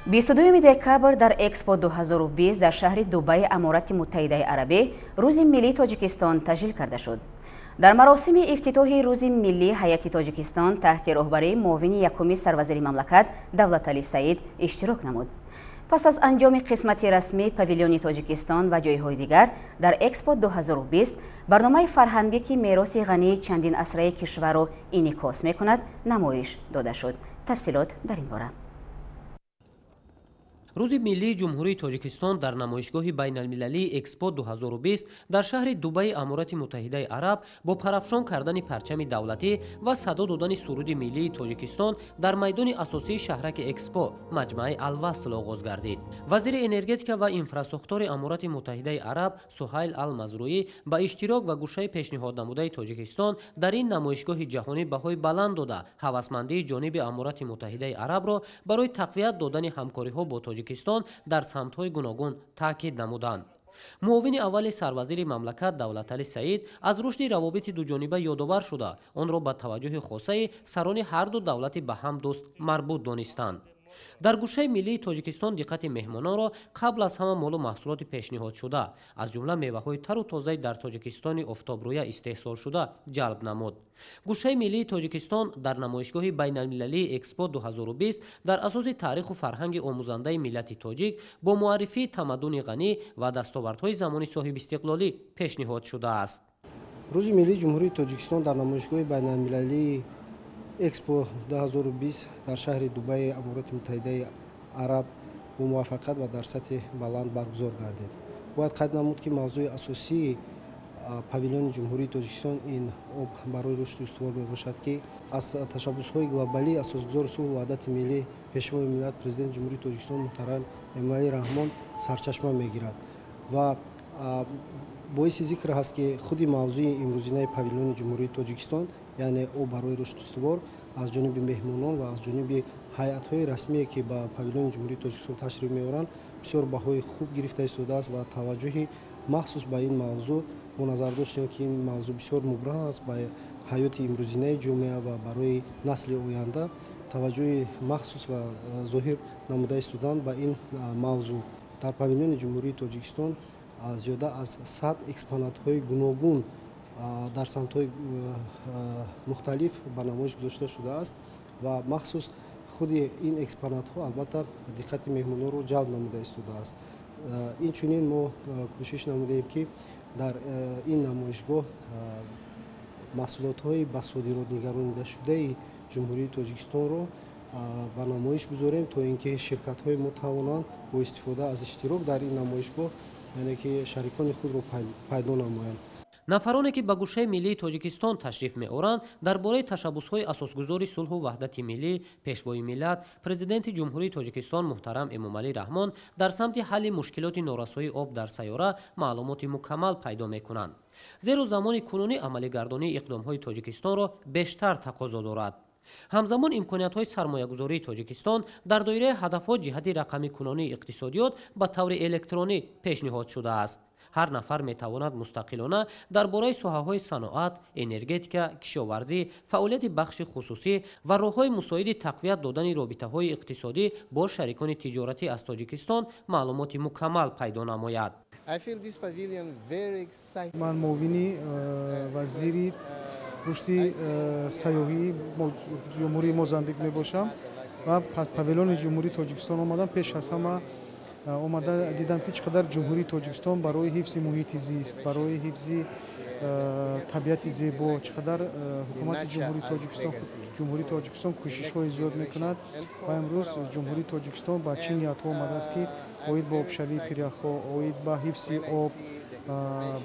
22 декабр дар Экспо 2020 дар шаҳри Дубай, Аморати Муттаҳидаи Арабӣ, Рӯзи миллии Тоҷикистон таҷлил карда шуд. дар маросими ифтитоҳи Рӯзи миллии ҳайати Тоҷикистон таҳти роҳбарии муовини якуми сарвазири мамлакат Давлаталӣ Саид иштирок намуд. пас аз анҷоми қисмати расмӣ павилёни Тоҷикистон ва ҷойҳои дигар дар Экспо 2020 барномаи фарҳангӣ ки мероси ғании чандин асраи кишварро инъикос мекунад намоиш дода шуд. тафсилот дар ин бора. рӯзи миллии ҷумҳурии Тоҷикистон дар намоишгоҳи байналмилалии Экспо 2020 дар шаҳри Дубаи, Аморати Муттаҳидаи Араб бо парафшон кардани парчами давлатӣ ва садо додани суруди миллии Тоҷикистон дар майдони асосии шаҳраки Экспо, маҷмаи Алвасл оғоз гардид. вазири энергетика ва инфраструктураи Аморати Муттаҳидаи Араб Суҳайл Ал-Мазрӯӣ ба иштирок ва гӯшаи пешниҳоднамудаи Тоҷикистон дар ин намоишгоҳи ҷаҳонӣ баҳои баланд дода ҳавасмандии ҷониби Аморати Муттаҳидаи Арабро барои тақвият додани ҳамкориҳо бо Тоҷикистон дар самтҳои гуногун таъкид намуданд. муовини аввали сарвазири мамлакат Давлаталӣ Саид аз рушди равобити дуҷониба ёдовар шуда, онро ба таваҷҷӯҳи хосаи сарони ҳарду давлати ба ҳам дӯст марбут донистанд. дар гӯшаи миллии Тоҷикистон диққати меҳмононро қабл аз ҳама молу маҳсулоти пешниҳодшуда, аз ҷумла меваҳои тару тозаи дар Тоҷикистони офтобрӯя истеҳсолшуда ҷалб намуд. гӯшаи миллии Тоҷикистон дар намоишгоҳи байналмилалии Экспо 2020 дар асоси таъриху фарҳанги омӯзандаи миллати тоҷик бо муаррифии тамаддуни ғанӣ ва дастовардҳои замони соҳибистиқлолӣ пешниҳод шудааст. рӯзи миллии ҷумҳурии Тоҷикистон дар намоишгоҳи байналмилалии Экспо 2020 дар шаҳри Дубай, Аморати Муттаҳидаи Араб бо муваффақият ва дар сатҳи баланд баргузор гардид. бояд қайд намуд, ки мавзӯи асосии павилёни ҷумҳурии Тоҷикистон ин об барои рушди устувор мебошад, ки аз ташаббусҳои глобалии асосгузори сулҳу ваҳдати миллӣ пешвои миллат президенти ҷумҳурии Тоҷикистон муҳтарам Эмомалӣ Раҳмон сарчашма мегирад ва боиси зикр ҳаст, ки худи мавзӯи имрӯзинаи павилёни ҷумҳурии Тоҷикистон, яъне об барои рушди устувор аз ҷониби меҳмонон ва аз ҷониби ҳайатҳои расмие, ки ба павилёни ҷумҳурии Тоҷикистон ташриф меоранд, бисёр баҳои хуб гирифта истодааст ва таваҷҷӯҳи махсус ба ин мавзӯъ бо назар доштем, ки ин мавзӯъ бисёр мубрам аст ба ҳаёти имрӯзинаи ҷомеа ва барои насли оянда таваҷҷӯҳи махсус ва зоҳир намуда истоданд ба ин мавзӯъ. дар павилёни ҷумҳурии Тоҷикистон зиёда аз 100 экспонатҳои гуногун дар самтҳои мухталиф ба намоиш гузошта шудааст ва махсус худи ин экспонатҳо албатта диққати меҳмононро ҷалб намуда истодааст. инчунин мо кӯшиш намудем, ки дар ин намоишгоҳ маҳсулотҳои ба содирот нигаронида шудаи ҷумҳурии Тоҷикистонро ба намоиш гузорем, то ин ки ширкатҳои мо тавонанд бо истифода аз иштирок дар ин намоишгоҳ, яъне ки шарикони худро пайдо намоянд. нафароне ки ба гӯшаи миллии Тоҷикистон ташриф меоранд дар бораи ташаббусҳои асосгузори сулҳу ваҳдати миллӣ, пешвои миллат, президенти ҷумҳурии Тоҷикистон муҳтарам Эмомалӣ Раҳмон дар самти ҳалли мушкилоти норасоии об дар сайёра маълумоти мукаммал пайдо мекунанд. зеро замони кунунӣ амалигардонии иқдомҳои Тоҷикистонро бештар тақозо дорад. ҳамзамон имкониятҳои сармоягузории Тоҷикистон дар доираи ҳадафҳо ҷиҳати рақамикунонии иқтисодиёт ба таври электронӣ пешниҳод шудааст. ҳар нафар метавонад мустақилона дар бораи соҳаҳои саноат, энергетика, кишоварзӣ, фаъолияти бахши хусусӣ ва роҳҳои мусоиди тақвият додани робитаҳои иқтисодӣ бо шарикони тиҷоратӣ аз Тоҷикистон маълумоти мукаммал пайдо намояд. ман муовини вазири рушди сайёҳии ҷумҳурии Мозамбик мебошам ва павилёни ҷумҳурии Тоҷикистон омадам. пеш аз ҳама омада дидам, ки чӣ қадар ҷумҳурии Тоҷикистон барои ҳифзи муҳити зист, барои ҳифзи табиати зебо, чӣ қадар ҳукумати ҷумҳурии Тоҷикистон кӯшишҳои зиёд мекунад ва имрӯз ҷумҳурии Тоҷикистон ба чӣ ниятҳо омадааст, ки оид ба обшавии пиряхҳо, оид ба ҳифзи об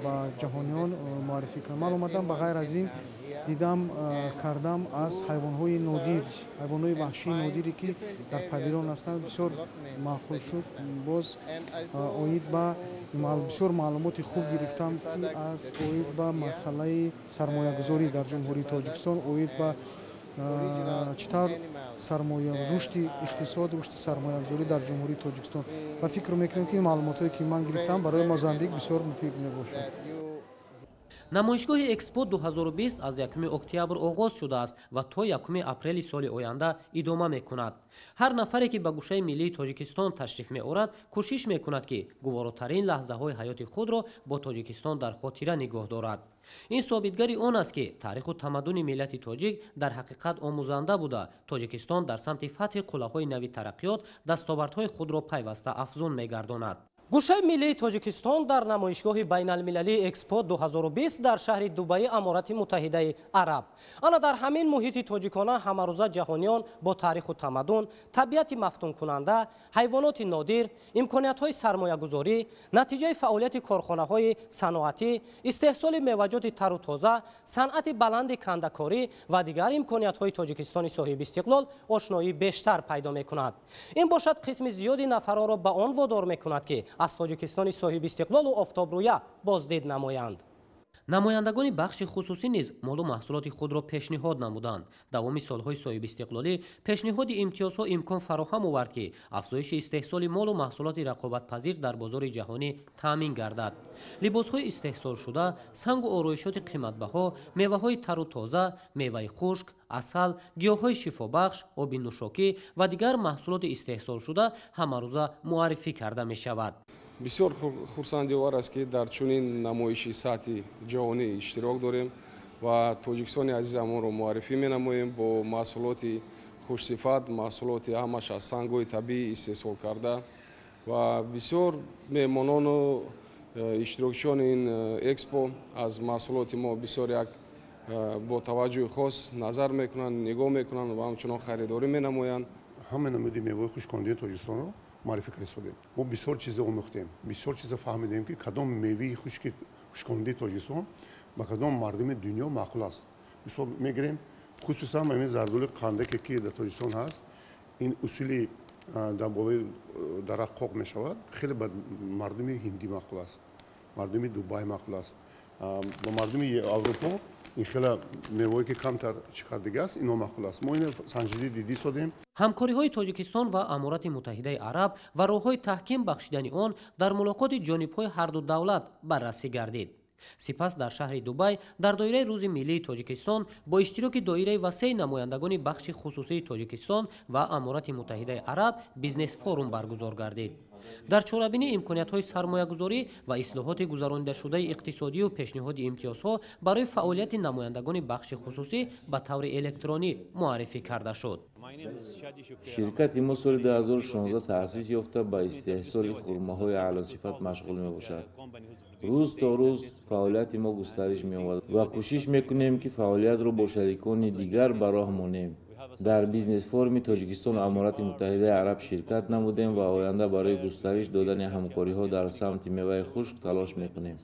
ба ҷаҳониён муаррифӣ кунад. ман омадам ба ғайр аз ин дидам кардам аз ҳайвонҳои нодир, ҳайвонҳои ваҳшии нодире, ки дар павилён ҳастанд, бисёр маъқул шуд. боз оид ба бисёр маълумоти хуб гирифтам, ки аз оид ба масъалаи сармоягузорӣ дар ҷумҳурии Тоҷикистон, оид ба чӣ тавр рушди иқтисод, рушди сармоягузорӣ дар ҷумҳурии Тоҷикистон ва фикр мекунам, ки маълумотҳое ки ман гирифтам барои Мозамбик бисёр муфид мебошад. намоишгоҳи экспо 2020 аз 1 октябр оғоз шудааст ва то 1 апрели соли оянда идома мекунад. ҳар нафаре ки ба гӯшаи миллии тоҷикистон ташриф меорад кӯшиш мекунад ки гуворотарин лаҳзаҳои ҳаёти худро бо тоҷикистон дар хотира нигоҳ дорад. ин собитгари он аст ки таъриху тамаддуни миллати тоҷик дар ҳақиқат омӯзанда буда тоҷикистон дар самти фатҳи қуллаҳои нави тараққиёт дастовардҳои худро пайваста афзун мегардонад. гӯшаи миллии тоҷикистон дар намоишгоҳи байналмилалии экспо 2020 дар шаҳри Дубаи Аморати Муттаҳидаи Араб. ана дар ҳамин муҳити тоҷикона ҳамарӯза ҷаҳониён бо таъриху тамаддун, табиати мафтункунанда, ҳайвоноти нодир, имкониятҳои сармоягузорӣ, натиҷаи фаъолияти корхонаҳои саноатӣ, истеҳсоли меваҷоти тару тоза, санъати баланди кандакорӣ ва дигар имкониятҳои Тоҷикистони соҳибистиқлол ошноӣ бештар пайдо мекунад. ин бошад қисми зиёди нафаронро ба он водор мекунад ки аз Тоҷикистони соҳибистиқлолу офтобрӯя боздид намоянд. намояндагони бахши хусусӣ низ молу маҳсулоти худро пешниҳод намуданд. давоми солҳои соҳибистиқлолӣ пешниҳоди имтиёзҳо имкон фароҳам овард ки афзоиши истеҳсоли молу маҳсулоти рақобатпазир дар бозори ҷаҳонӣ таъмин гардад. либосҳои истеҳсолшуда, сангу ороишоти қиматбаҳо, меваҳои тару тоза, меваи хушк, асал, гиёҳҳои шифобахш, оби нӯшокӣ ва дигар маҳсулоти истеҳсолшуда ҳамарӯза муаррифӣ карда мешавад. бисёр хурсандиовар аст ки дар чунин намоиши сатҳи ҷаҳонӣ иштирок дорем ва тоҷикистони азизамонро муаррифӣ менамоем бо маҳсулоти хушсифат, маҳсулоти ҳамаш аз сангҳои табиӣ истеҳсол карда ва бисёр меҳмонону иштирокчиёни ин экспо аз маҳсулоти мо бисёр як бо таваҷҷӯҳи хос назар мекунанд, нигоҳ мекунанд ва ҳамчунон харидорӣ менамоянд. ҳама намуди мевои хушккондии тоҷикистонро маърифӣ карисодем. мо бисёр чиза омӯхтем, бисёр чиза фаҳмидем ки кадом меваи хушккондии тоҷикистон ба кадом мардуми дунё маъқул аст. мисол мегирем хусусан ин зардули қандаке ки дар тоҷикистон ҳаст, ин усули дар болои дарахт қоқ мешавад, хеле ба мардуми ҳиндӣ маъқул аст, мардуми Дубай маъқул аст, ба мардуми Аврупо ин хела мевое ки камтар чикардига аст, ино маъқул аст. мо ин санҷидӣ дидӣ содем. ҳамкориҳои Тоҷикистон ва Аморати Муттаҳидаи Араб ва роҳҳои таҳким бахшидани он дар мулоқоти ҷонибҳои ҳарду давлат баррасӣ гардид. сипас дар шаҳри Дубай дар доираи Рӯзи миллии Тоҷикистон бо иштироки доираи васеъи намояндагони бахши хусусии Тоҷикистон ва Аморати Муттаҳидаи Араб бизнес форум баргузор гардид. дар чорабинӣ имкониятҳои сармоягузорӣ ва ислоҳоти гузаронидашудаи иқтисодию пешниҳоди имтиёзҳо барои фаъолияти намояндагони бахши хусусӣ ба таври электронӣ муаррифӣ карда шуд. ширкати мо соли 2016 таъсис ёфта ба истеҳсоли хурмоҳои аълосифат машғул мебошад. рӯз то рӯз фаъолияти мо густариш меёбад ва кӯшиш мекунем ки фаъолиятро бо шарикони дигар ба роҳ монем. дар бизнес форуми Тоҷикистон ва Аморати Муттаҳидаи Араб ширкат намудем ва оянда барои густариш додани ҳамкориҳо дар самти меваи хушк талош мекунем.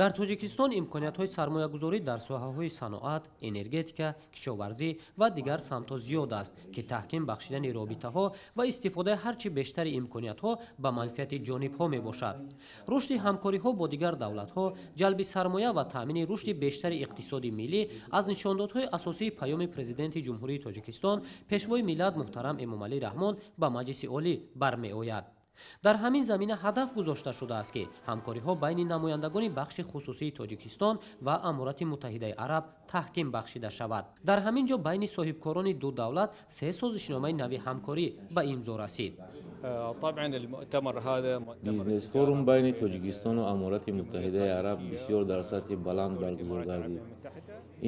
дар Тоҷикистон имкониятҳои сармоягузорӣ дар соҳаҳои саноат, энергетика, кишоварзӣ ва дигар самтҳо зиёд аст ки таҳким бахшидани робитаҳо ва истифодаи ҳарчи бештари имкониятҳо ба манфиати ҷонибҳо мебошад. рушди ҳамкориҳо бо дигар давлатҳо, ҷалби сармоя ва таъмини рушди бештари иқтисоди миллӣ аз нишондодҳои асосии паёми президенти ҷумҳурии Тоҷикистон пешвои миллат муҳтарам Эмомалӣ Раҳмон ба Маҷлиси олӣ бармеояд. дар ҳамин замина ҳадаф гузошта шудааст ки ҳамкориҳо байни намояндагони бахши хусусии Тоҷикистон ва Аморати Муттаҳидаи Араб таҳким бахшида шавад. дар ҳамин ҷо байни соҳибкорони ду давлат се созишномаи нави ҳамкорӣ ба имзо расид. бизнес форум байни Тоҷикистону Аморати Муттаҳидаи Араб бисёр дар сатҳи баланд баргузор гардид.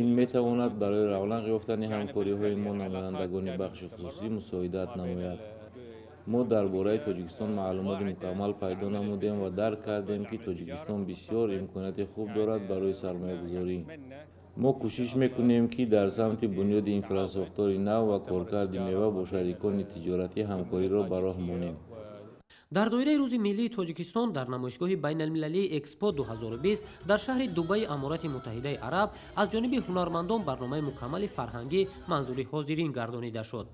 ин метавонад барои равнақ ёфтани ҳамкориҳои мо намояндагони бахши хусусӣ мусоидат намояд. мо дар бораи Тоҷикистон маълумоти мукаммал пайдо намудем ва дарк кардем ки Тоҷикистон бисёр имконияти хуб дорад барои сармоягузорӣ. мо кӯшиш мекунем ки дар самти бунёди инфраструктураи нав ва коркарди мева бо шарикони тиҷоратӣ ҳамкориро ба роҳ монем. дар доираи Рӯзи миллии Тоҷикистон дар намоишгоҳи байналмилалии экспо 2020 дар шаҳри Дубаи Аморати Муттаҳидаи Араб аз ҷониби ҳунармандон барномаи мукаммали фарҳангӣ манзури ҳозирин гардонида шуд.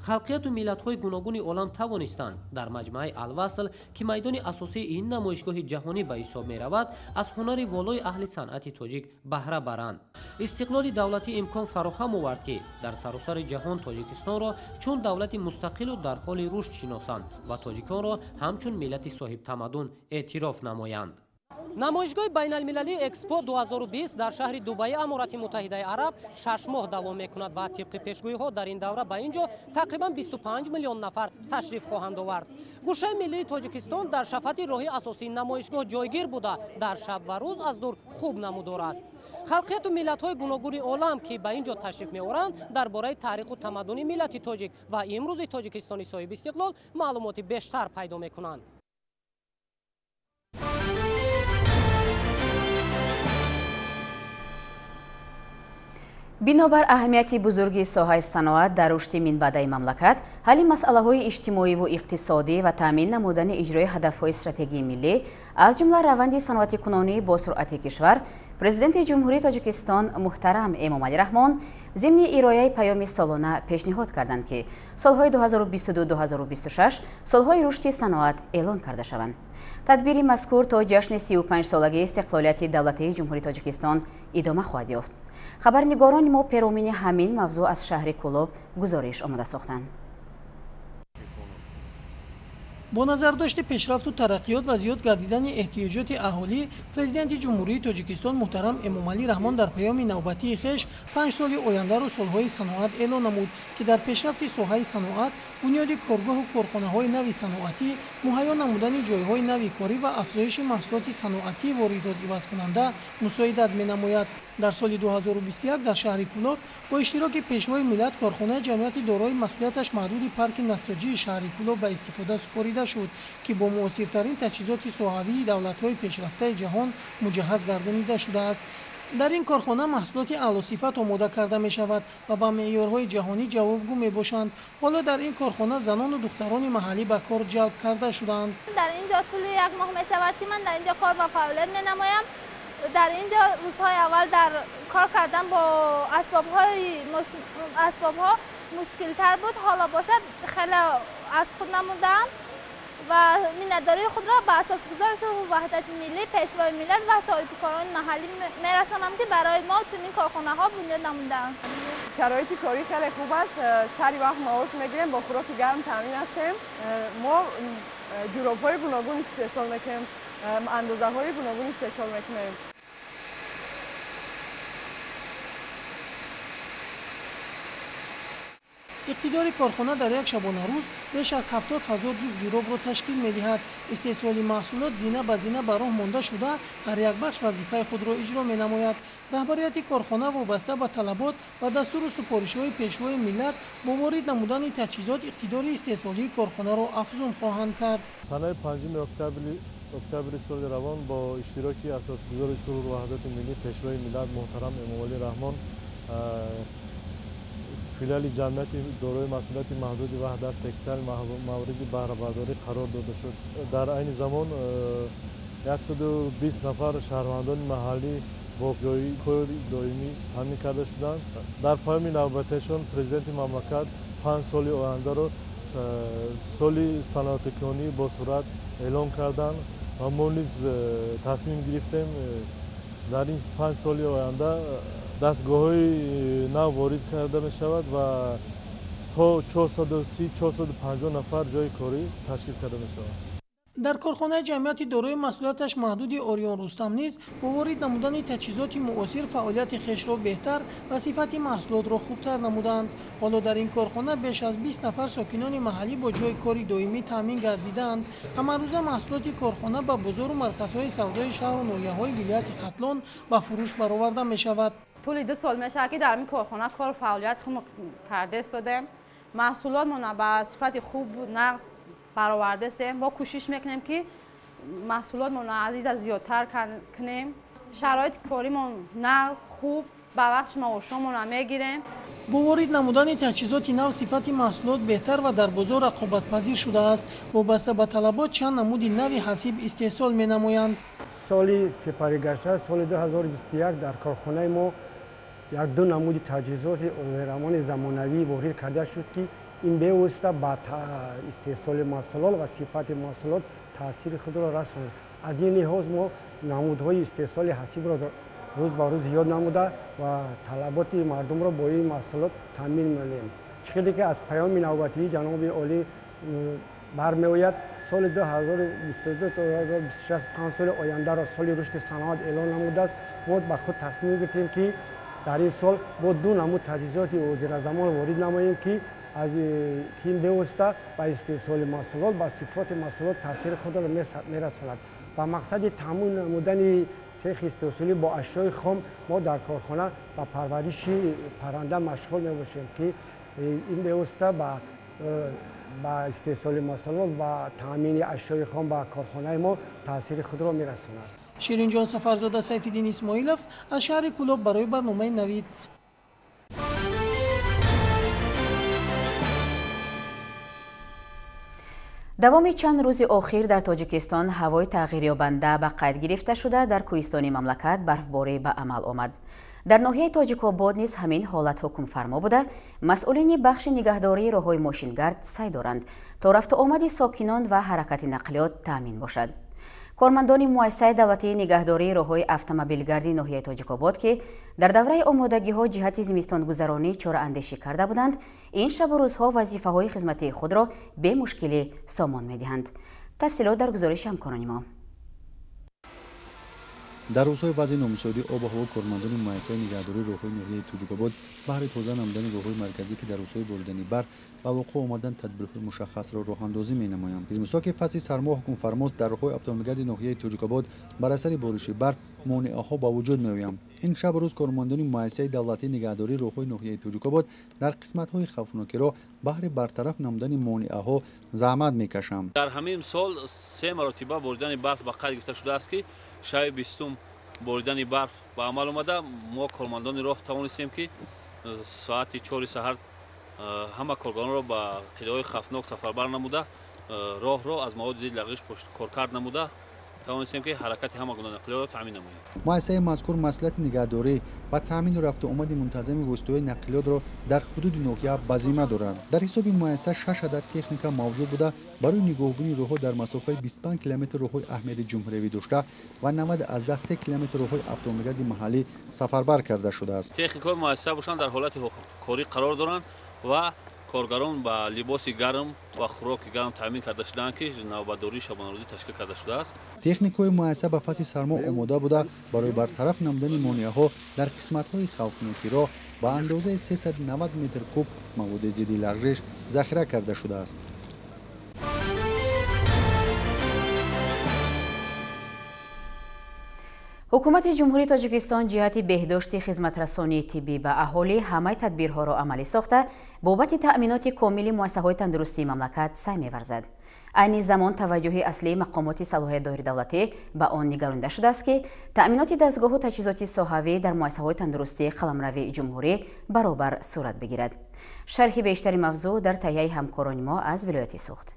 халқияту миллатҳои гуногуни олам тавонистанд дар маҷмаи Алвасл ки майдони асосии ин намоишгоҳи ҷаҳонӣ ба ҳисоб меравад аз ҳунари волои аҳли санъати тоҷик баҳра баранд. истиқлоли давлатӣ имкон фароҳам овард ки дар саросари ҷаҳон Тоҷикистонро чун давлати мустақилу дар ҳоли рушд шиносанд ва тоҷиконро ҳамчун миллати соҳибтамаддун эътироф намоянд. намоишгоҳи байналмилалии экспо 2020 дар шаҳри дубаи аморати муттаҳидаи араб 6 моҳ давом мекунад ва тибқи пешгӯиҳо дар ин давра ба ин ҷо тақрибан 25 миллион нафар ташриф хоҳанд овард. гӯшаи миллии тоҷикистон дар шафати роҳи асосии намоишгоҳ ҷойгир буда дар шаб ва рӯз аз дур хуб намудор аст. халқияту миллатҳои гуногуни олам ки ба ин ҷо ташриф меоранд дар бораи таъриху тамаддуни миллати тоҷик ва имрӯзи тоҷикистони соҳиби истиқлол маълумоти бештар пайдо мекунанд. бинобар аҳамияти бузурги соҳаи саноат дар рушди минбаъдаи мамлакат, ҳалли масъалаҳои иҷтимоиву иқтисодӣ ва таъмин намудани иҷрои ҳадафҳои стратегии миллӣ, аз ҷумла раванди саноати кунонии босуръати кишвар, президенти ҷумҳурии Тоҷикистон муҳтарам Эмомалӣ Раҳмон зимни ирояи паёми солона пешниҳод карданд, ки солҳои 2022-2026 солҳои рушди саноат эълон карда шаванд. тадбири мазкур то ҷашни 35-солагии истиқлолияти давлатии ҷумҳурии Тоҷикистон идома хоҳад ёфт. хабарнигорони мо перомини ҳамин мавзӯъ аз шаҳри Кӯлоб гузориш омода сохтанд. бо назардошти пешрафту тараққиёт ва зиёд гардидани эҳтиёҷоти аҳолӣ, президенти ҷумҳурии Тоҷикистон муҳтарам Эмомалӣ Раҳмон дар паёми навбатии хеш 5 соли ояндаро солҳои саноат эълон намуд, ки дар пешрафти соҳаи саноат, бунёди коргоҳу корхонаҳои нави саноатӣ, муҳайё намудани ҷойҳои нави корӣ ва афзоиши маҳсулоти саноатии воридотивазкунанда мусоидат менамояд. дар соли 2021 дар шаҳри Кӯлоб бо иштироки пешвои миллат корхонаи ҷамъияти дорои масъулияташ маҳдуди парки насоҷии шаҳри Кӯлоб ба истифода супорида шуд, ки бо муосиртарин таҷҳизоти соҳавии давлатҳои пешрафтаи ҷаҳон муҷаҳҳаз гардонида шудааст. дар ин корхона маҳсулоти аълосифат омода карда мешавад ва ба меъёрҳои ҷаҳонӣ ҷавобгӯ мебошанд. ҳоло дар ин корхона занону духтарони маҳаллӣ ба кор ҷалб карда шуданд. дар инҷо тӯли як моҳ мешавад, ки ман дар инҷо кор ва фаъолият менамоям. дар инҷо рӯзҳои аввал дар кор кардан бо асбобҳо мушкилтар буд. ҳоло бошад хеле аз худ намудам ва миннатдории худро ба асосгузори сулҳу ваҳдати миллӣ, пешвои миллат ва соҳибкорони маҳаллӣ мерасонам, ки барои мо чунин корхонаҳо бунёд намуданд. шароити корӣ хеле хуб аст. сари вақт маош мегирем, бо хӯроки гарм таъмин ҳастем. мо ҷуробҳои гуногун истеҳсол мекунем, андозаҳои гуногун истеҳсол мекунем. иқтидори корхона дар як шабонарӯз беш аз 70 000 ҷуфт ҷуробро ташкил медиҳад. истеҳсоли маҳсулот зина ба зина ба роҳ монда шуда ҳар як бахш вазифаи худро иҷро менамояд. раҳбарияти корхона вобаста ба талабот ва дастуру супоришҳои пешвои миллат бо ворид намудани таҷҳизот иқтидори истеҳсолии корхонаро афзун хоҳанд кард. санаи 5 октябри соли равон бо иштироки асосгузори сулҳу ваҳдати миллӣ пешвои миллат муҳтарам Эмомалӣ Раҳмон филиали ҷамъияти дорои масъулияти маҳдуди ваҳдат текстайл мавриди баҳрабардорӣ қарор дода шуд. дар айни замон 120 нафар шаҳрвандони маҳаллӣ бо кори доимӣ таъмин карда шуданд. дар паёми навбатиашон президенти мамлакат 5 соли ояндаро соли саноатикунонӣ босуръат эълон карданд ва мо низ тасмим гирифтем дар ин 5 соли оянда дастгоҳҳои нав ворид карда мешавад ва то 430-450 нафар ҷойи корӣ ташкил карда мешавад. дар корхонаи ҷамъияти дорои масъулияташ маҳдуди Ориён Рустам низ бо ворид намудани таҷҳизоти муосир фаъолияти хешро беҳтар ва сифати маҳсулотро хубтар намуданд. ҳоло дар ин корхона беш аз 20 нафар сокинони маҳаллӣ бо ҷойи кори доимӣ таъмин гардиданд. ҳамарӯза маҳсулоти корхона ба бозору марказҳои савдои шаҳру ноҳияҳои вилояти Хатлон ба фурӯш бароварда мешавад. طول 2 سال میشه که در این کارخانه کار فعالیت خود کرده استادیم. محصولات ما با صفت خوب نقص برآورده استیم. با کوشش میکنیم که محصولات ما عزیز از زیادتر کنیم. شرایط کاریمون نقص خوب با وقت ما و شما میگیریم. با وارد نمودن تجهیزات نو صفت محصولات بهتر و در بازار رقابت‌پذیر شده است. وابسته به طلبات چند نمود نوی حسیب استحصال می‌نمایند. سال سپریگشته سال 2021 در کارخانه ما یک دو نمود تجهیزات اونرمان زمانوی وارد کرده شد که این به واسطه با استحصال محصولات و صفت محصولات تاثیر خود را رساند. از این لحاظ ما نمودهای استحصال حسیب را روز به روز زیاد نموده و طلبات مردم را با این محصولات تامین می‌کنیم. خیلی که از پیام نوبتی جناب عالی برمی‌آید سال 2022 تا 2026 5 سال آینده را سال رشد صنعت اعلان نموده است. ما به خود تصمیم گرفتیم که در این سال با دو نمود تجهیزات حاضر زمان وارد نماییم که از این بواسطه به استحصال محصولات به صفات محصولات تاثیر خود را می‌رساند. با مقصد تامین نمودن سیخ استحصالی با اشیاء خام ما در کارخانه با پرورش پرنده مشغول می‌باشیم که این بواسطه با استحصال محصولات و تامین اشیاء خام با کارخانه ما تاثیر خود را می‌رساند. شیرین جان سفرزاده سیف‌الدین اسماعیلوف از شهر کلوب برای برنامه نوید. دوامی چند روز اخیر در تاجیکستان هوای تغییریابنده به قید گرفته شده در کوهستانی مملکت برفباری به عمل آمد. در ناحیه تاجیک‌آباد نیز همین حالت حکم فرما بوده. مسئولین بخش نگهداری راههای ماشینگرد سعی دارند تا رفت و آمد ساکنان و حرکت نقلیات تامین باشد. کارمندان مؤسسه دولتی نگهداری راههای اتومبیلگردی ناحیه تاجیک‌آباد که در دوره آمادگی‌ها جهت زمستان‌گذرانی چاره‌اندیشی کرده بودند، این شب و روزها وظیفه‌های خدمتی خود را به مشکلی سامان می‌دهند. تفصیلات در گزارش همکاران ما. در روزهای وضع نامساعد آب و هوا کارمندان مؤسسه نگهداری راههای ناحیه تاجیک‌آباد بهر تازه نمودن راههای مرکزی که در روزهای باردنی برف و وقوع آمدن تدبیرهای مشخص را راه‌اندازی می‌نمایند. در مساق فصل سرما حکم فرماست در راههای اتومبیلگرد ناحیه تاجیک‌آباد بر اثر بارش برف مانعه‌ها به وجود می‌آیند. این شب و روز کارمندان مؤسسه دولتی نگهداری راههای ناحیه تاجیک‌آباد در قسمت‌های خوفناک راه بهر برطرف نمودن مانعه‌ها زحمت می‌کشند. در همین سال 3 مرتبه باردن برف به قید گرفته شده است که شب 20 باردن برف به عمل آمده. ما کارمندان راه توانستیم که ساعت 4 سحر همه کارگران را به قیدهای خفناک سفربر نموده، راه را از مواد ضد لغزش پشت کارکرد نموده توانستیم که حرکت همه گونه نقلیات را تامین نماییم. مؤسسه مذکور مسئولیت نگهداری و تامین رفت و آمد منتظم وسایل نقلیات را در حدود ناحیه به ذمه دارند. در حساب این مؤسسه 6 عدد تکنیک موجود بوده برای نگهبانی راهها در مسافت 25 کیلومتر راههای اهمیت جمهوری داشته و 90 از 3 کیلومتر راههای اتومبیلگرد محلی سفربر کرده شده است. تکنیک‌های مؤسسه باشند در حالت کاری قرار دارند و کارگران با لباس گرم و خوراک گرم تامین کرده شدند که نوبتداری شبانه‌روزی تشکیل کرده شده است. تکنیک‌های مؤسسه به فصل سرما آماده بوده برای برطرف نمودن مانعه‌ها در قسمت‌های خوفناک راه با اندازه 390 متر کوب مواد ضد لغزش ذخیره کرده شده است. حکومت جمهوری تاجیکستان جهت بهداشت خدمترسانی طبی به اهالی همه تدبیرها را عملی ساخته بابت تأمینات کامل مؤسسه‌های تندرستی مملکت سعی می‌ورزد. عین زمان توجه اصلی مقامات صلاحیت داری دولتی به آن نگرانده شده است که تأمینات دستگاه و تجهیزات ساحوی در مؤسسه‌های تندرستی قلمرو جمهوری برابر صورت بگیرد. شرح بیشتر موضوع در تهیه همکاران ما از ولایت سوخت.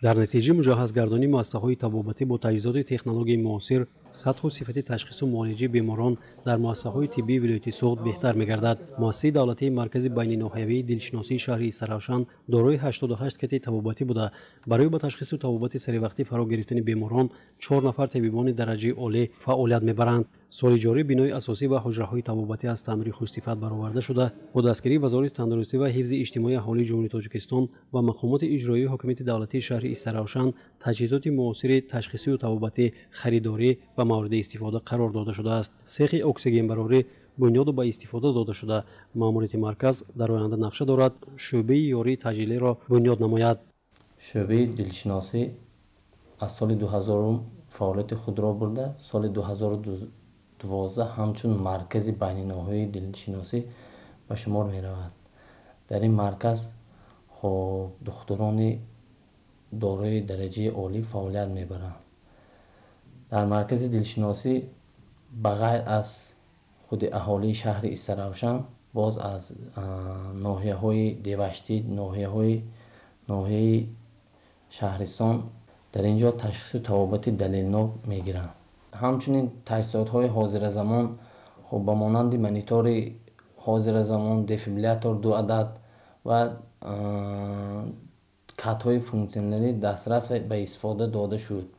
در نتیجه مجهزگردانی مؤسسه‌های طبابتی با تجهیزات تکنولوژی معاصر، سطح و صفت تشخیص و معالجه بیماران در مؤسسه‌های طبی ولایت سوخت بهتر می‌گردد. مؤسسه دولتی مرکز بین ناحیوی دلشناسی شهر سراوشان دارای 88 کت طبابتی بوده. برای با تشخیص و طبابت سریع فرا گرفتن بیماران 4 نفر طبیبان درجه عالی فعالیت می‌برند. سال جاری بنای اساسی و حجره‌های طبابتی از تعمیر خوش‌صفت برآورده شده با دستگیری وزارت تندرستی و حفظ اجتماعی اهالی جمهوری تاجیکستان و مقامات اجرایی حاکمیت دولتی شهر سراوشان تجهیزات معاصر تشخیصی و طبابتی خریداری و مورد استفاده قرار داده شده است. سیخ اکسیژن براری بنیاد به استفاده داده شده. ماموریت مرکز در آینده نقشه دارد شعبه یاری تجلیلی را بنیاد نماید. شعبه دلشناسی از سال 2000 فعالیت خود را برده. سال 2012 همچون مرکز بین ناحیوی دلشناسی به شمار می رود. در این مرکز دکتران دارای درجه عالی فعالیت می برند. در مرکز دلشناسی بغیر از خود اهالی شهر سراوشان باز از ناحیه های دیوشتی، ناحیه شهرستان در اینجا تشخیص و طبابت دلیلناک می گیرند. همچنین تجهیزات های حاضر زمان به مانند مانیتور حاضر زمان، دفیبریلاتور 2 عدد و کت های فونکسیونالی دسترس به استفاده داده شد.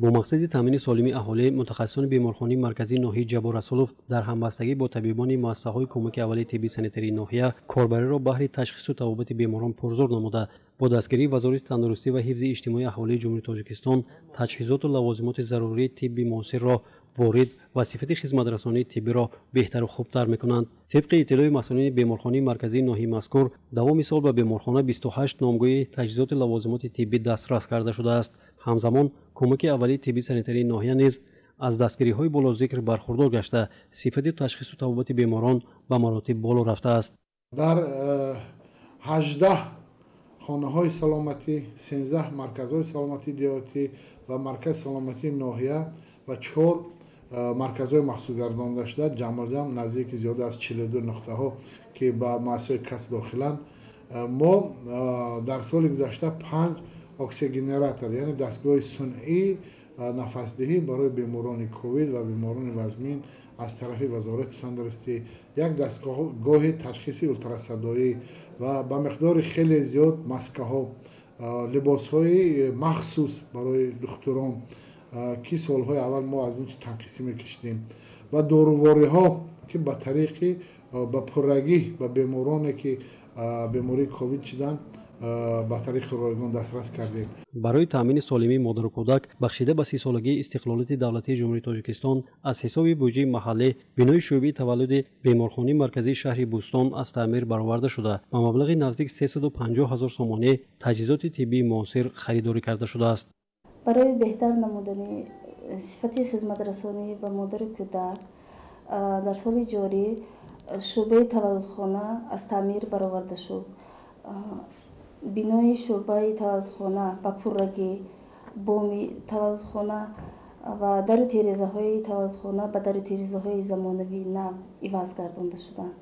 با مقصد تامین سالمی اهالی متخصصان بیمارخانه مرکزی ناحیه جبار رسولوف در همبستگی با طبیبان مؤسسه‌های کمک اولیه طبی سانیتری ناحیه کاربری را بهر تشخیص و طبابت بیماران پرزور نموده با دستگیری وزارت تندرستی و حفظ اجتماعی اهالی جمهوری تاجیکستان تجهیزات و لوازمات ضروری طبی معاصر را وارد و صفت خدمترسانی طبی را بهتر و خوبتر می‌کنند. طبق اطلاع مسئولین بیمارخانه مرکزی ناحیه مذکور دوام سال به بیمارخانه 28 نامگوی تجهیزات لوازمات طبی دسترس کرده شده است. همزمان کمک اولیه طبی سانیتری ناحیه نیز از دستگیری‌های بالا ذکر برخوردار گشته صفت تشخیص و طبابت بیماران به مراتب بالا رفته است. در 18 خانه‌های سلامتی، 13 مرکزهای سلامتی دیاتی و مرکز سلامتی ناحیه و 4 مرکزهای محصول گردانده شده جمع نزدیک زیاده از 42 نقطه ها که به مؤسسه کس داخلند. ما در سال گذشته 5 اکسیژنراتور یعنی دستگاه صنعی نفسدهی برای بیماران کووید و بیماران وزمین از طرف وزارت تندرستی، یک دستگاه تشخیصی اولتراسدایی و به مقدار خیلی زیاد مسکه ها، لباس های مخصوص برای دکتران که سالهای اول ما از اون تنقیصی میکشیدیم و داروواری ها که به طریقی به پررگی به بیمارانی که بیماری کووید شدن به طریق رایگان دسترس کردیم. برای تامین سالمی مادر و کودک بخشیده به 30 سالگی استقلالیت دولتی جمهوری تاجیکستان از حساب بودجه محلی بنای شعبه تولد بیمارخانه مرکزی شهر بوستان از تعمیر برآورده شده و مبلغ نزدیک 350,000 سومانه تجهیزات طبی معاصر خریداری کرده شده است. برای بهتر نمودن صفت خدمت رسانی به مادر کودک در سال جاری شعبه تولدخانه از تعمیر برآورده شد. بینای شعبه تولدخانه با پررگی، بام تولدخانه و در و تیریزه های تولدخانه به در و تیریزه های زمانوی نو عوض گردانده شدند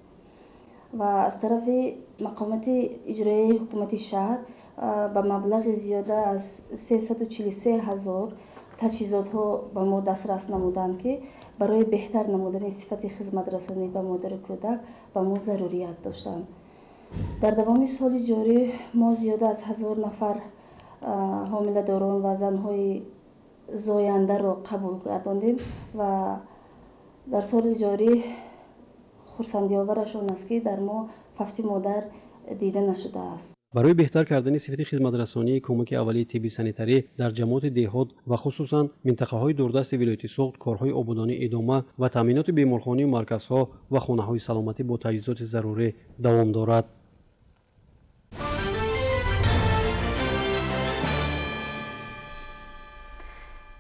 و از طرف مقامات اجرایی حکومت شهر با مبلغ زیاده از 343,000 تجهیزات ها به ما دسترس نمودند که برای بهتر نمودن صفت خدمت رسانی به مادر کودک به ما ضروریت داشتند. در دوام سال جاری ما زیاده از 1000 نفر حامله داران و زنهای زاینده را قبول گرداندیم و در سال جاری خرسندی آورشان است که در ما ففت مادر دیده نشده است. برای بهتر کردن صفت خدمت رسانی کمک اولیه طبی سانیتری در جماعت دهات و خصوصا منطقه‌های دوردست ولایت سوخت کارهای آبادانی ادامه و تامینات بیمارخانه و مرکزها و خانه‌های سلامتی با تجهیزات ضروری دوام دارد.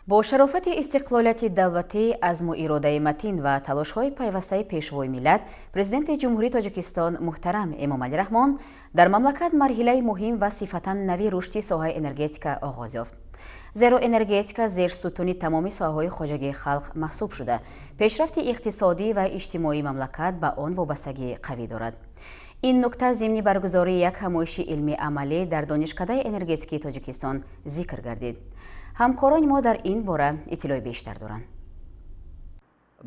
با شرافت استقلالیت دولتی عزم و اراده متین و تلاش‌های پیوسته پیشوای ملت، پرزیدنت جمهوری تاجیکستان محترم امامعلی رحمان در مملکت مرحله مهم و صفتاً نوی رشد ساحه انرژتیکا آغاز یافت. زیرا انرژتیکا زیر ستون تمامی ساحه‌های خواجگی خلق محسوب شده، پیشرفت اقتصادی و اجتماعی مملکت به آن وابستگی قوی دارد. این نکته ضمن برگزاری یک همایش علمی عملی در دانشکده انرژتیکی تاجیکستان ذکر گردید. همکاران ما در این باره اطلاع بیشتر دارند.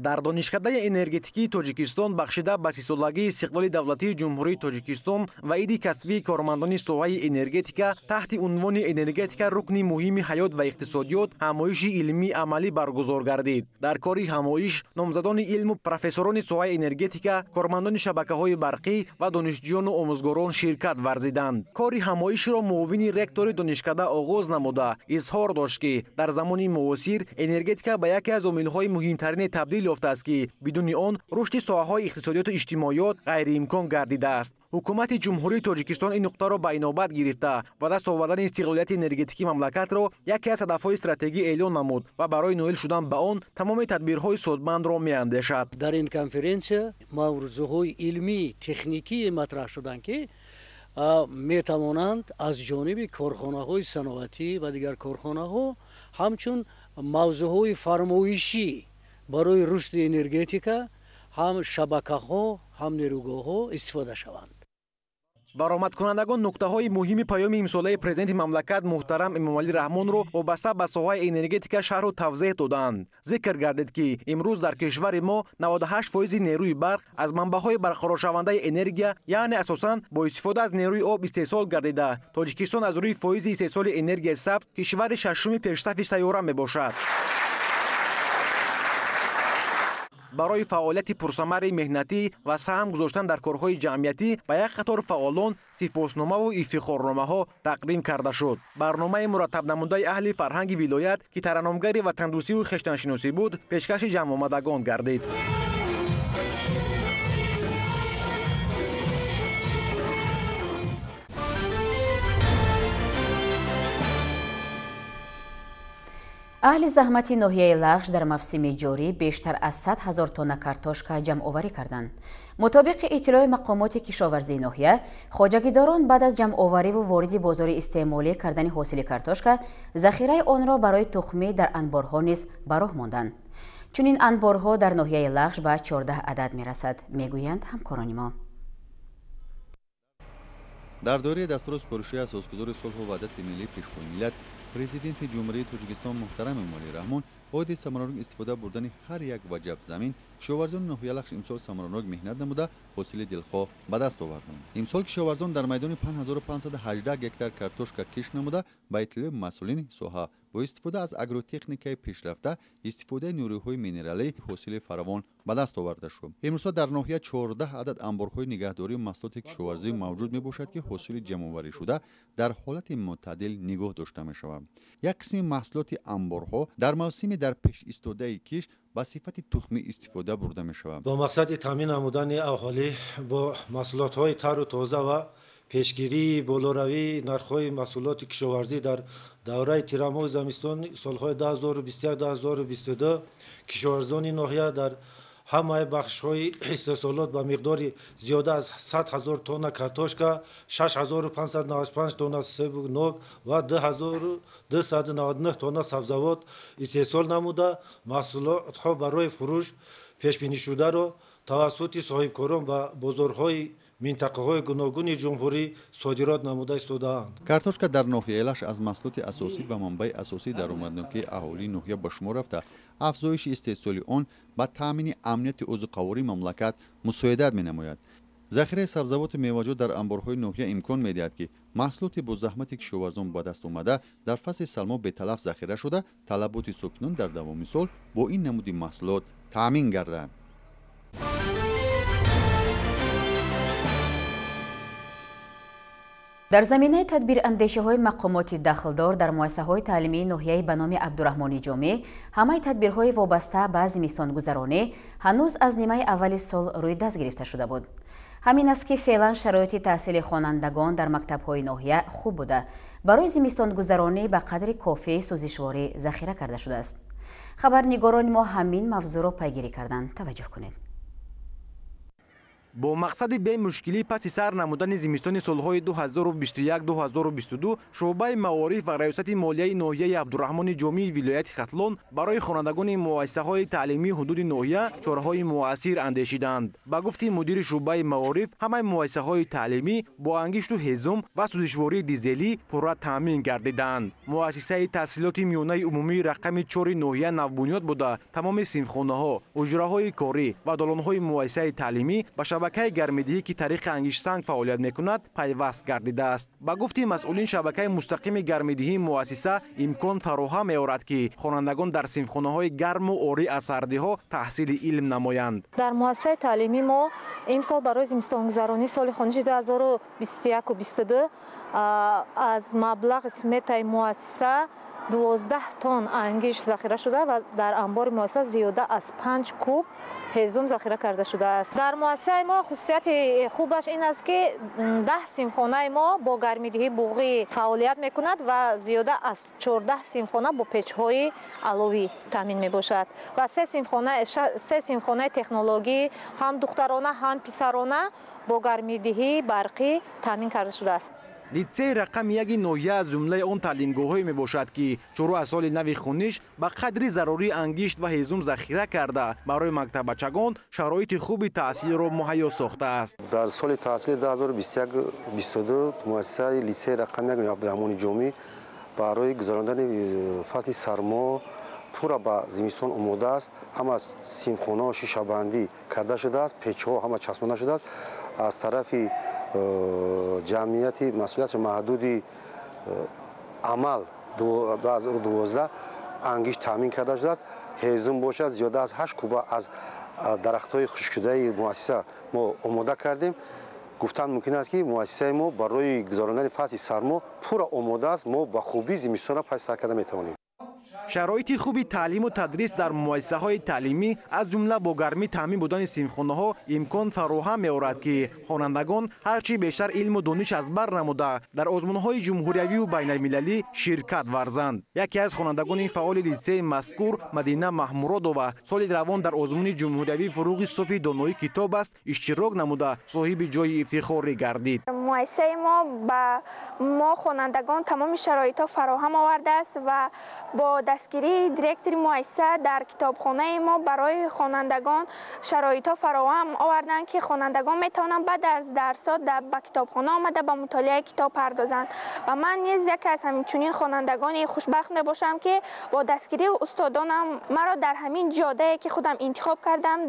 در دانشکده انرژتیکی تاجیکستان بخشیده به 30 سالگی استقلال دولتی جمهوری تاجیکستان و عید کسبی کارمندان ساحه انرژتیکا تحت عنوان انرژتیکا رکن مهم حیات و اقتصادیات همایش علمی عملی برگزار گردید. در کار همایش نامزدان علم و پروفسوران ساحه انرژتیکا، کارمندان شبکه‌های برقی و دانشجویان و آموزگاران شرکت ورزیدند. کار همایش را معاون رکتور دانشکده آغاز نموده اظهار داشت که در زمان معاصر انرژتیکا به یکی از عامل‌های مهمترین تبدیل یافته است که بدون آن رشد ساحه‌های اقتصادیات و اجتماعیات غیر امکان گردیده است. حکومت جمهوری تاجیکستان این نقطه را به اینابت گرفته و دست آوردن استقلالیت انرژتیکی مملکت را یکی از هدف‌های استراتژی اعلان نمود و برای نائل شدن به آن تمام تدبیرهای سودمند را می‌اندیشد. در این کنفرانس موضوعهای علمی تکنیکی مطرح شدند که می‌توانند از جانب کارخانه‌های صنعتی و دیگر کارخانه‌ها همچون موضوعهای فرمایشی برای رشد انرژتیکا هم شبکه‌ها هم نیروگاه‌ها استفاده شوند. баромадкунандагон нуктаҳои муҳими паёми имсолаи президенти мамлакат муҳтарам эмомалӣ раҳмонро вобаста ба соҳаи энергетика шарҳу тавзеҳ доданд. Зикр гардид ки имрӯз дар кишвари мо 98% нерӯи барқ аз манбаъҳои барқароршавандаи энергия, яъне асосан бо истифода аз нерӯи об истеҳсол гардида, Тоҷикистон аз рӯи фоизи истеҳсоли энергияи сабт кишвари шашуми пешсафи сайёра мебошад. барои фаъолияти пурсамари меҳнатӣ ва саҳм гузоштан дар корҳои ҷамъиятӣ ба як қатор фаъолон сипосномаву ифтихорномаҳо тақдим карда шуд. барномаи мураттаб намудаи аҳли фарҳанги вилоят ки таранномгари ватандӯстиву хештаншиносӣ буд, пешкаши ҷамъомадагон гардид. аҳли заҳмати ноҳияи лағш дар мавсими ҷорӣ бештар аз 100 000 тонна картошка ҷамъоварӣ карданд. мутобиқи иттилои мақомоти кишоварзии ноҳия, хоҷагидорон баъд аз ҷамъовариву вориди бозори истеъмолӣ кардани ҳосили картошка, захираи онро барои тухмӣ дар анборҳо низ ба роҳ монданд. чунин анборҳо дар ноҳияи лағш ба 14 адад мерасад, мегӯянд ҳамкорони мо. дар дораи дастури супоришии асосгузори сулҳу ваҳдати миллӣ пешвои миллат, президенти ҷумҳурии Тоҷикистон муҳтарам Эмомалӣ Раҳмон оиди самаранок истифода бурдани ҳар як ваҷаб замин кишоварзони ноҳия лағш имсол самаранок меҳнат намуда ҳосили дилхоҳ ба даст оварданд. имсол кишоварзон дар майдони 5518 гектар картошка киш намуда ба иттилои масъулини соҳа бо истифода аз агротехникаи пешрафта, истифодаи нуриҳои минералӣ ҳосили фаровон ба даст оварда шуд. имрӯза дар ноҳия 14 адад анборҳои нигаҳдории маҳсулоти кишоварзӣ мавҷуд мебошад ки ҳосили ҷамъоваришуда дар ҳолати мӯътадил нигоҳ дошта мешавад. як қисми маҳсулоти анборҳо дар мавсими дар пеш истодаи киш ба сифати тухмӣ истифода бурда мешавад. бо мақсади таъмин намудани аҳолӣ бо маҳсулотҳои тару тоза ва пешгирии болоравии нархҳои маҳсулоти кишоварзӣ дар давраи тирамоҳи зимистони солҳои 2021-2022 кишоварзони ноҳия дар ҳамаи бахшҳои истеҳсолот ба миқдори зиёда аз 100 000 тонна картошка, 6595 тонна себу нок ва 2299 тонна сабзавот истеҳсол намуда, маҳсулотҳо барои фурӯш пешбинишударо тавассути соҳибкорон ба бозорҳои минтақаҳои гуногуни ҷумҳурӣ содирот намуда истодаанд. картошка дар ноҳияи лағш аз маҳсулоти асосӣ ва манбаи асосии даромаднокии аҳолии ноҳия ба шумор рафта, афзоиши истеҳсоли он ба таъмини амнияти озуқавории мамлакат мусоидат менамояд. захираи сабзавоту меваҷот дар анборҳои ноҳия имкон медиҳад ки маҳсулоти бо заҳмати кишоварзон ба даст омада дар фасли салмо беталаф захира шуда, талаботи сокинон дар давоми сол бо ин намуди маҳсулот таъмин гардад. дар заминаи тадбирандешиҳои мақомоти дахлдор дар муассисаҳои таълимии ноҳияи ба номи Абдурахмони Ҷомӣ, ҳамаи тадбирҳои вобаста ба зимистонгузаронӣ ҳанӯз аз нимаи аввали сол рӯй даст гирифта шуда буд. ҳамин аст ки феълан шароити таҳсили хонандагон дар мактабҳои ноҳия хуб буда, барои зимистонгузаронӣ ба қадри кофӣ сӯзишворӣ захира карда шудааст. хабарнигорони мо ҳамин мавзӯъро пайгирӣ карданд. таваҷҷӯҳ кунед. бо мақсади бемушкилӣ паси сар намудани зимистони солҳои 2021-2022 шуъбаи маориф ва раёсати молияи ноҳияи Абдурахмони Ҷомии вилояти Хатлон барои хонандагони муассисаҳои таълимии ҳудуди ноҳия чораҳои муассир андешиданд. ба гуфти мудири шуъбаи маориф, ҳамаи муассисаҳои таълимӣ бо ангишту ҳезум ва сӯзишвории дизелӣ пурра таъмин гардиданд. муассисаи таҳсилоти миёнаи умумии рақами 4 ноҳия навбунёд буда, тамоми синфхонаҳо, уҷраҳои корӣ ва долонҳои муассисаи таълимӣ ба шабакаи гармидиҳӣ ки тариқи ангиштсанг фаъолият мекунад пайваст гардидааст. ба гуфти масъулин, шабакаи мустақими гармидиҳии муассиса имкон фароҳам меорад ки хонандагон дар синфхонаҳои гарму орӣ аз сардиҳо таҳсили илм намоянд. дар муассисаи таълимӣ мо имсол барои зимистонгузаронии соли хониши 2021-2022 аз маблағи сметаи муассиса 12 тонн ангиш захира шуда ва дар анбори муассиса зиёда аз 5 куб ҳезум захира карда шудааст. дар муассисаи мо хусусияти хубаш ин аст ки 10 симхонаи мо бо гармидиҳии буғӣ фаъолият мекунад ва зиёда аз 14 симхона бо печҳои аловӣ таъмин мебошад ва 3 симхонаи технологӣ ҳам духтарона ҳам писарона бо гармидиҳии барқӣ таъмин карда шудааст. لتسه رقم یک نوحیه از جمله آن تعلیمگاه‌هایی میباشد که شروع از سال نو خونیش به قدری ضروری انگشت و هیزم ذخیره کرده برای مکتبچگان شرایط خوبی تحصیل را مهیا ساخته است. در سال تحصیل 2021-22 مؤسسه لیسه رقم یک عبدالرحمن جامی برای گذراندن فصل سرما پورا با زمستان آماده است. هم از سیمخانه و شیشه بندی کرده شده است، پیچ‌ها هم چسبانده شده است. از طرف جمعیت مسئولیت محدود عمل 2012 انگشت تامین کرده شده است. هیزم باشد زیاده از 8 کوبه از درخت‌های خشک‌شده مؤسسه ما آماده کردیم. گفتن ممکن است که مؤسسه ما برای گذراندن فصل سرما پورا آماده است. ما با خوبی زمستان را پس سر کرده میتوانیم. شرایط خوبی تعلیم و تدریس در مؤسسه‌های تعلیمی از جمله با گرمی تامین بودن سیمخانه‌ها امکان فراهم می‌آورد که خوانندگان هرچی بیشتر علم و دانش از بر نموده در آزمون‌های جمهوریوی و بین‌المللی شرکت ورزند. یکی از خوانندگان فعال لیسه مذکور مدینه محمودرادова سال روان در آزمون جمهوریوی فروغ صبح دانایی کتاب است اشتراک نموده صاحب جای افتخاری گردید. مؤسسه ما با ما خوانندگان تمام شرایط فراهم آورده است و با دستگیری دیرکتور مؤسسه در کتابخانه ما برای خوانندگان شرایط فراهم آوردند که خوانندگان میتوانند بعد از درسات به کتابخانه آمده به مطالعه کتاب پردازند و من نیز یکی از همچنین خوانندگان خوشبخت میباشم که با دستگیری استادانم مرا در همین جاده که خودم انتخاب کردم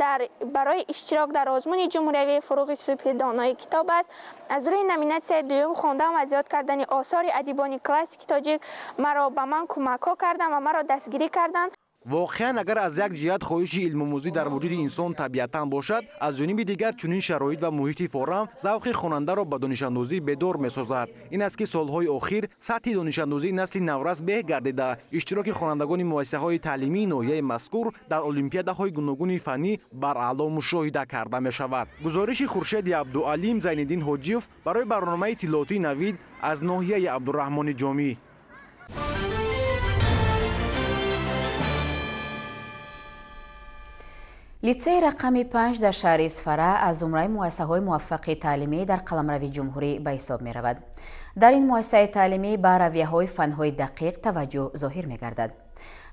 برای اشتراک در آزمون جمهوریوی فروغ صبح دانایی کتاب است. از روی نامیناسیون دوم خواندم و زیاد کردن آثار ادیبان کلاسیک تاجیک مرا به من کمک کردند و مرا دستگیری کردند. واقعا اگر از یک جهت خواهش علم آموزی در وجود انسان طبیعتا باشد، از جانب دیگر چنین شرایط و محیط فراهم ذوق خواننده را به دانش اندازی بیدار می‌سازد. این است که سالهای اخیر سطح دانش اندازی نسل نورس به گردیده اشتراک خوانندگان مؤسسه‌های تعلیمی ناحیه مذکور در المپیادهای گوناگون فنی بر اعلی مشاهده کرده می‌شود. گزارش خورشید عبدالعلیم زین‌الدین حاجیوف برای برنامه اطلاعاتی نوید از ناحیه عبدالرحمن جامی. لیسه رقم 5 در شهر اصفهان از زمره مؤسسه‌های موفق تعلیمی در قلمرو جمهوری به حساب می رود. در این مؤسسه تعلیمی به رویه‌های فن‌های دقیق توجه ظاهر می گردد.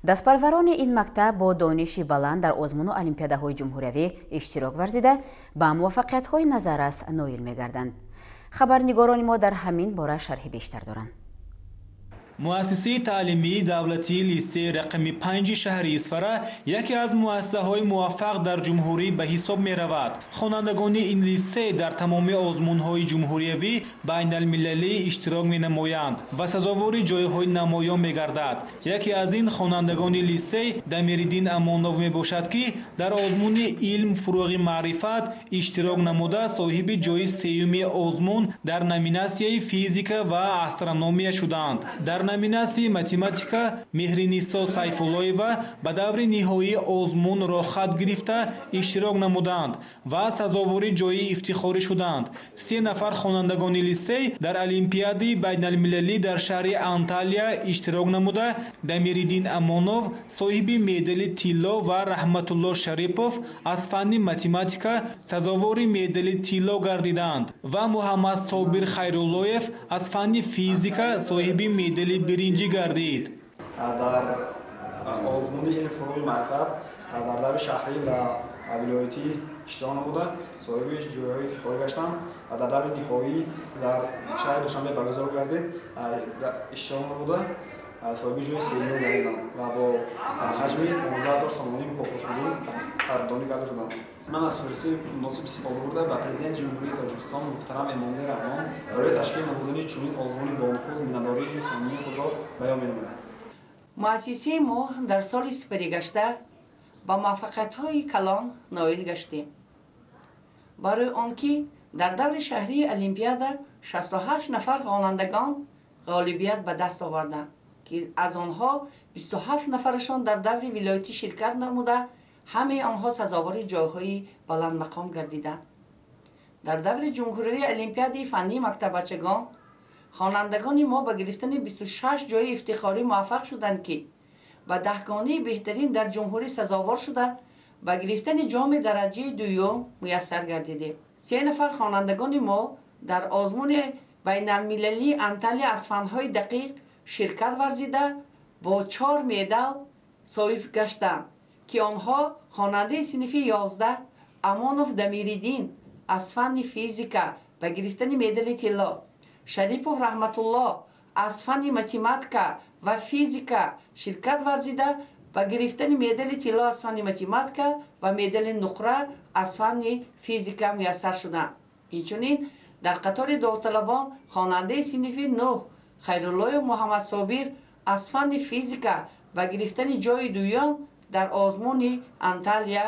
دستپروران این مکتب با دانش بلند در آزمون المپیادهای جمهوری اشتراک ورزیده به موفقیت‌های نظررس نایل می گردند. خبرنگاران ما در همین باره شرح بیشتر دارند. مؤسسه تعلیمی دولتی لیسه رقم 5 شهر اصفهان یکی از مؤسسه‌های موفق در جمهوری به حساب می رود. خوانندگان این لیسه در تمام آزمون‌های جمهوریوی بین المللی اشتراک می نمایند و سزاوار جایهای نمایان می گردد. یکی از این خوانندگان لیسه دمیرالدین امانوف می باشد که در آزمون علم فروغ معرفت اشتراک نموده صاحب جای سوم آزمون در نامیناسیون فیزیک و استرونومی شدند. در نامیناسیون ماتماتیکا مهرینیسا سیفاللویوا به دور نهایی آزمون را خط گرفته اشتراک نمودند و سزاوار جای افتخاری شدند. 3 نفر خوانندگان لیسه در المپیاد بین المللی در شهر انتالیا اشتراک نموده دمیرالدین امانوف صاحب مدال طلا و رحمت الله شریپوف از فن ماتماتیکا سزاوار مدال طلا گردیدند و محمد صابر خیراللهیف از فن فیزیکا صاحب مدال برنجی گردید. در آزمون علم فروغ معرفت در دور شهری و ولایتی اشتراک نموده صاحب جایهای افتخاری گشتم و در دور نهایی در شهر دوشنبه برگزار گردید اشتراک نموده صاحب جای سوم گردیدم و با حجم 15000 سامانی مکافات پولی قدردانی کرده شدم. من از فرصتی مناسب استفاده برده به پرزیدنت جمهوری تاجیکستان محترم امامزاده رحمان برای تشکیل نمودن چنین آزمون با نفوذ مینداری صمیمی خود را بیان می‌نماید. مؤسسه ما در سال سپری گشته با موفقیت‌های کلان نایل گشتیم. برای آنکه در دور شهری المپیاد 68 نفر خوانندگان غالبیت به دست آوردند که از آنها 27 نفرشان در دور ولایتی شرکت نموده همه آنها سزاوار جایهای بلند مقام گردیدند. در دور جمهوری المپیاد فنی مکتبچگان خوانندگان ما به گرفتن 26 جای افتخاری موفق شدند که به دهگانه بهترین در جمهوری سزاوار شده به گرفتن جام درجه دوم میسر گردیده. 3 نفر خوانندگان ما در آزمون بین المللی انطالیا از فنهای دقیق شرکت ورزیده با 4 مدال صاحب گشتند که آنها خواننده صنف 11 امانوف دمیریدین از فن فیزیکا به گرفتن مدال طلا، شریپوف رحمت الله از فن متماتیکا و فیزیکا شرکت ورزیده به گرفتن مدال طلا از فن متماتیکا و مدال نقره از فن فیزیکا میسر شدند. اینچنین در قطار داوطلبان خواننده صنف 9 خیرالله محمد صابر از فن فیزیکا به گرفتن جای دوم در آزمون انطالیا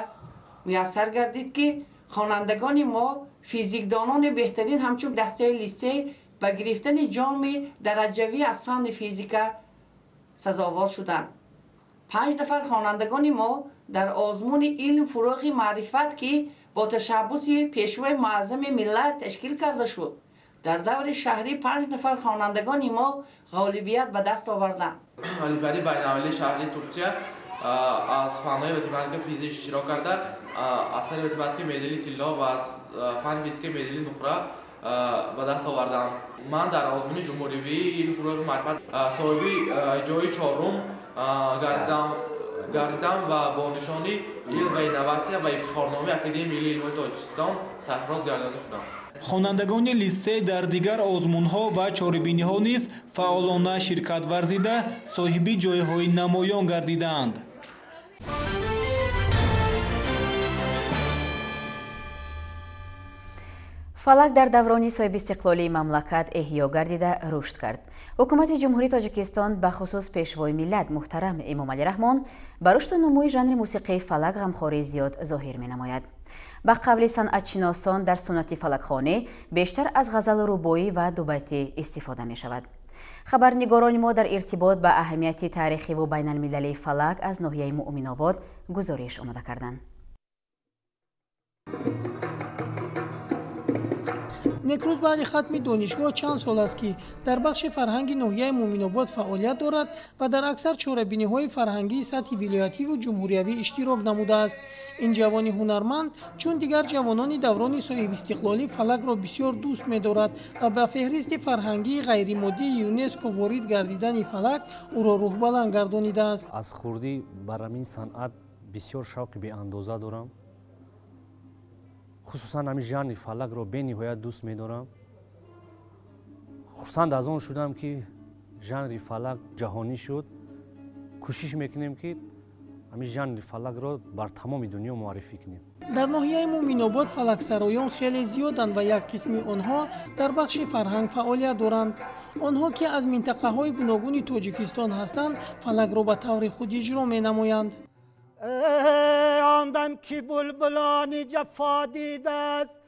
میسر گردید که خوانندگان ما فیزیکدانان بهترین همچون دسته لیسه به گرفتن جام درجوی از فن فیزیکا سزاوار شدند. 5 نفر خوانندگان ما در آزمون علم فروغ معرفت که با تشبث پیشوای معظم ملت تشکیل کرده شد در دور شهری 5 نفر خوانندگان ما غالبیت به دست آوردند. المپیاد بین‌المللی شهری ترکیه از فن‌های متماتیک فیزیک اشتراک کرده، از فن متماتیک مدال طلا و از فن فیزیک مدال نقره به دست آوردم. من در آزمون جمهوری علم فروغ معرفت صاحب جای 4م گردیدم و با نشانی علم و اینوواسیون و افتخارنامه اکادمی ملی علوم تاجیکستان سرفراز گردانده شدم. خوانندگان لیسه در دیگر آزمون‌ها و چاره‌بینی‌ها نیز فعالانه شرکت ورزیده صاحب جای‌های نمایان گردیدند. فалак дар даврони соҳиби истиқлолии мамлакат эҳё гардида рушд кард. ҳукумати ҷумҳурии тоҷикистон ба хусус пешвои миллат муҳтарам эмомалӣ раҳмон ба рушду нумӯи жанри мусиқии фалак ғамхории зиёд зоҳир менамояд. ба қавли санъатшиносон дар суннати фалакхонӣ бештар аз ғазалу рубоӣ ва дубайтӣ истифода мешавад. хабарнигорони мо дар иртибот ба аҳамияти таърихиву байналмилалии фалак аз ноҳияи муъминобод гузориш омода карданд. некрӯз баъди хатми донишгоҳ чанд сол аст ки дар бахши фарҳанги ноҳияи муъминобод фаъолият дорад ва дар аксар чорабиниҳои фарҳангии сатҳи вилоятиву ҷумҳуриявӣ иштирок намудааст. ин ҷавони ҳунарманд чун дигар ҷавонони даврони соҳибистиқлолӣ фалакро бисёр дӯст медорад ва ба феҳристи фарҳангии ғайримоддии ЮНЕСКО ворид гардидани фалак ӯро рӯҳбаланд гардонидааст. аз хурдӣ бар ҳамин санъат бисёр шавқи беандоза дорам. хусусан ҳамин жанри фалакро бениҳоят дӯст медорам. хурсанд аз он шудам ки жанри фалак ҷаҳонӣ шуд. кӯшиш мекунем ки ҳамин жанри фалакро бар тамоми дунё муаррифӣ кунем. дар ноҳияи муъминобод фалаксароён хеле зиёданд ва як қисми онҳо дар бахши фарҳанг фаъолият доранд. онҳо ки аз минтақаҳои гуногуни тоҷикистон ҳастанд фалакро ба таври худ иҷро менамоянд. آندم که بلبلانی جفا دیده است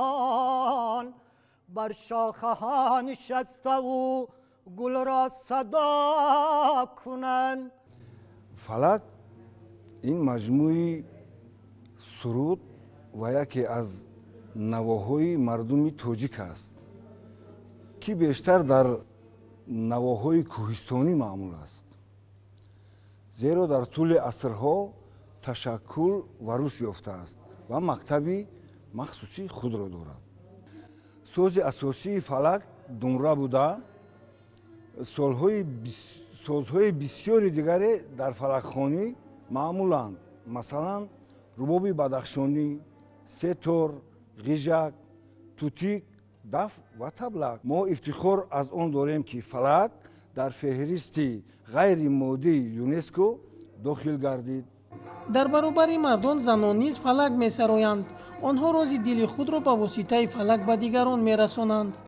خزان بر شاخه ها نشسته و گل را صدا کنند. فلک این مجموعی سرود و یکی از نواهای مردمی توجیک است که بیشتر در نواهای کوهستانی معمول است، زیرا در طول عصرها تشکل و رشد یافته است و مکتبی مخصوصی خود را دارد. ساز اساسی فلک دمره بوده، سازهای بسیاری دیگری در فلکخوانی معمولند، مثلا رباب بدخشانی، ستار، غیژک، توتیک، دف و تبلک. ما افتخار از آن داریم که فلک در فهرستی غیر مادی یونسکو داخل گردید. در برابر مردان زنان نیز فلک می‌سرایند. آنها راز دل خود را با واسطه فلک به دیگران می‌رسانند.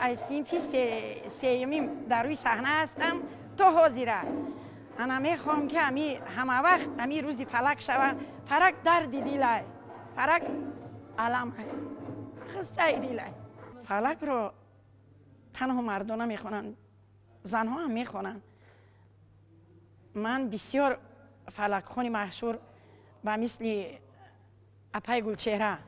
از صنف سیمیم در روی صحنه هستم تا حاضره. انا میخوام که همه وقت روزی فلک شود. فلک درد دیله، فلک علم خسته دیله. فلک رو تنها مردان نمیخونن، زنها هم میخونن. من بسیار فلک خونی مشهور و مثل اپای گلچهره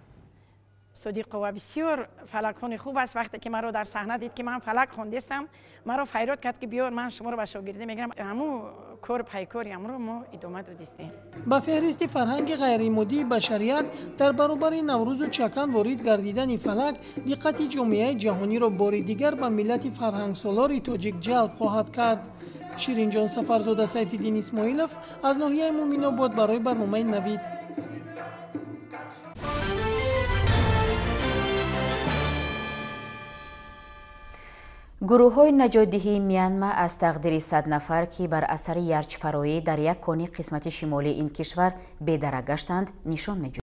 صدیق و بسیار فلک خوان خوب است. وقتی که مرا در صحنه دید که من فلک خواندستم مرا فریاد کرد که بیار من شما رو به شاگردی میگیرم. همون کار پیکاری امروز ما ادامه دادیم. با فهرست فرهنگ غیرمادی بشریت در برابر نوروز و چکن وارد گردیدن فلک دقت جامعه جهانی را بار دیگر به ملت فرهنگ سالار تاجیک جلب خواهد کرد. شیرین جان سفرزاده، سیفالدین اسماعیلوف از ناحیه مومین آباد برای برنامه نوید. گروه‌های نجات‌دهی میانمار از تقدیر 100 نفر که بر اثر یرچ فرایی در یک کانی قسمت شمالی این کشور بی‌درک گشتند نشان می‌دهند.